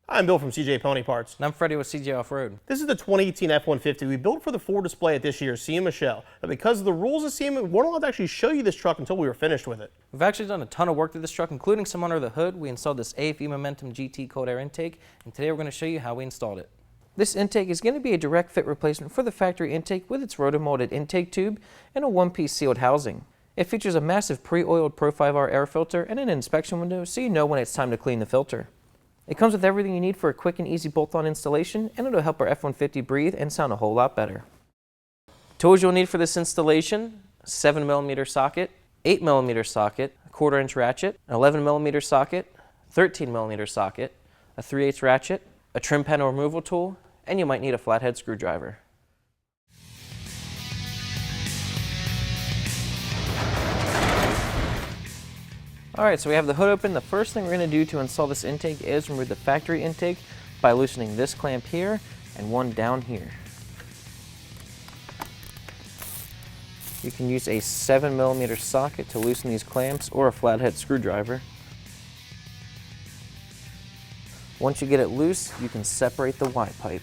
I'm Bill from CJ Pony Parts. And I'm Freddy with CJ Off-Road. This is the 2018 F-150 we built for the Ford display at this year's SEMA show. But because of the rules of SEMA, we weren't allowed to actually show you this truck until we were finished with it. We've actually done a ton of work to this truck, including some under the hood. We installed this aFe Momentum GT cold air intake, and today we're going to show you how we installed it. This intake is going to be a direct fit replacement for the factory intake with its roto-molded intake tube and a one-piece sealed housing. It features a massive pre-oiled Pro 5R air filter and an inspection window so you know when it's time to clean the filter. It comes with everything you need for a quick and easy bolt-on installation, and it'll help our F-150 breathe and sound a whole lot better. Tools you'll need for this installation: 7mm socket, 8mm socket, a 1/4" ratchet, an 11mm socket, 13mm socket, a 3/8 ratchet, a trim panel removal tool, and you might need a flathead screwdriver. Alright, so we have the hood open. The first thing we're going to do to install this intake is remove the factory intake by loosening this clamp here and one down here. You can use a 7mm socket to loosen these clamps or a flathead screwdriver. Once you get it loose, you can separate the Y pipe.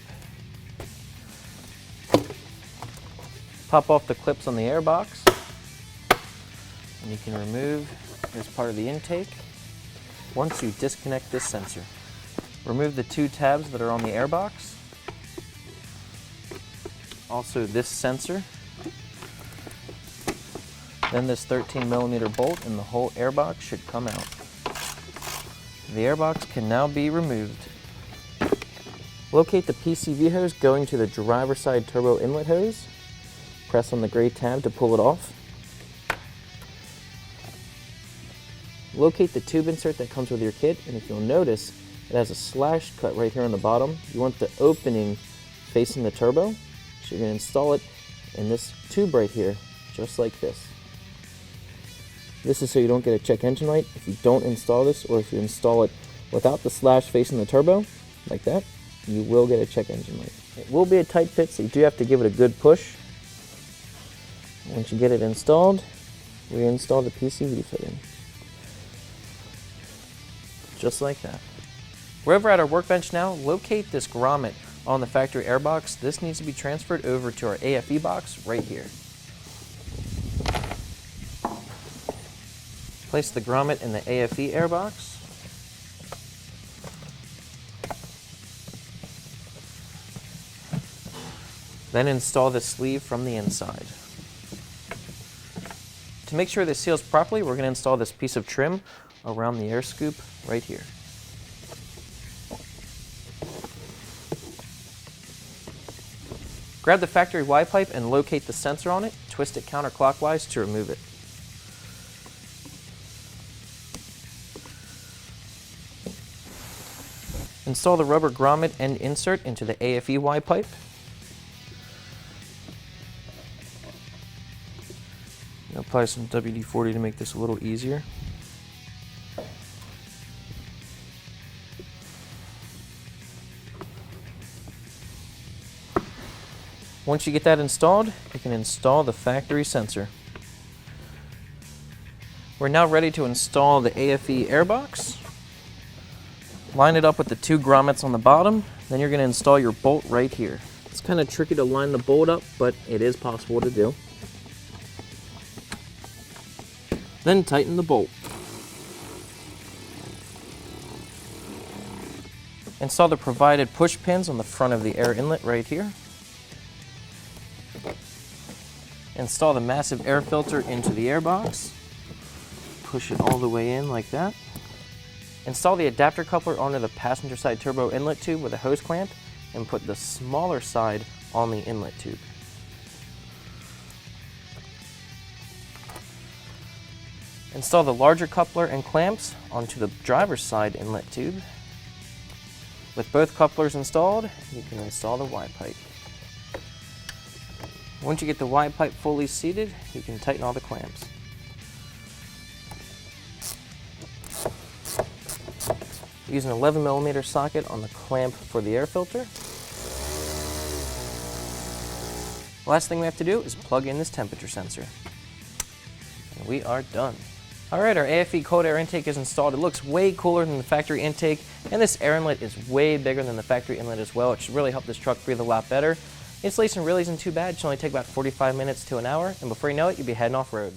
Pop off the clips on the air box, and you can remove as part of the intake once you disconnect this sensor. Remove the two tabs that are on the air box, also this sensor, then this 13mm bolt, and the whole air box should come out. The air box can now be removed. Locate the PCV hose going to the driver's side turbo inlet hose. Press on the gray tab to pull it off. Locate the tube insert that comes with your kit, and if you'll notice, it has a slash cut right here on the bottom. You want the opening facing the turbo, so you're going to install it in this tube right here, just like this. This is so you don't get a check engine light. If you don't install this, or if you install it without the slash facing the turbo, like that, you will get a check engine light. It will be a tight fit, so you do have to give it a good push. Once you get it installed, reinstall the PCV fitting. Just like that. We're over at our workbench now. Locate this grommet on the factory air box. This needs to be transferred over to our aFe box right here. Place the grommet in the aFe air box. Then install the sleeve from the inside. To make sure this seals properly, we're going to install this piece of trim around the air scoop right here. Grab the factory Y pipe and locate the sensor on it. Twist it counterclockwise to remove it. Install the rubber grommet end insert into the aFe Y pipe. Apply some WD-40 to make this a little easier. Once you get that installed, you can install the factory sensor. We're now ready to install the aFe airbox. Line it up with the two grommets on the bottom, then you're going to install your bolt right here. It's kind of tricky to line the bolt up, but it is possible to do. Then tighten the bolt. Install the provided push pins on the front of the air inlet right here. Install the massive air filter into the air box. Push it all the way in like that. Install the adapter coupler onto the passenger side turbo inlet tube with a hose clamp and put the smaller side on the inlet tube. Install the larger coupler and clamps onto the driver's side inlet tube. With both couplers installed, you can install the Y pipe. Once you get the Y pipe fully seated, you can tighten all the clamps. Use an 11mm socket on the clamp for the air filter. The last thing we have to do is plug in this temperature sensor. And we are done. Alright, our aFe cold air intake is installed. It looks way cooler than the factory intake, and this air inlet is way bigger than the factory inlet as well. It should really help this truck breathe a lot better. Installation really isn't too bad. It should only take about 45 minutes to an hour, and before you know it, you'll be heading off-road.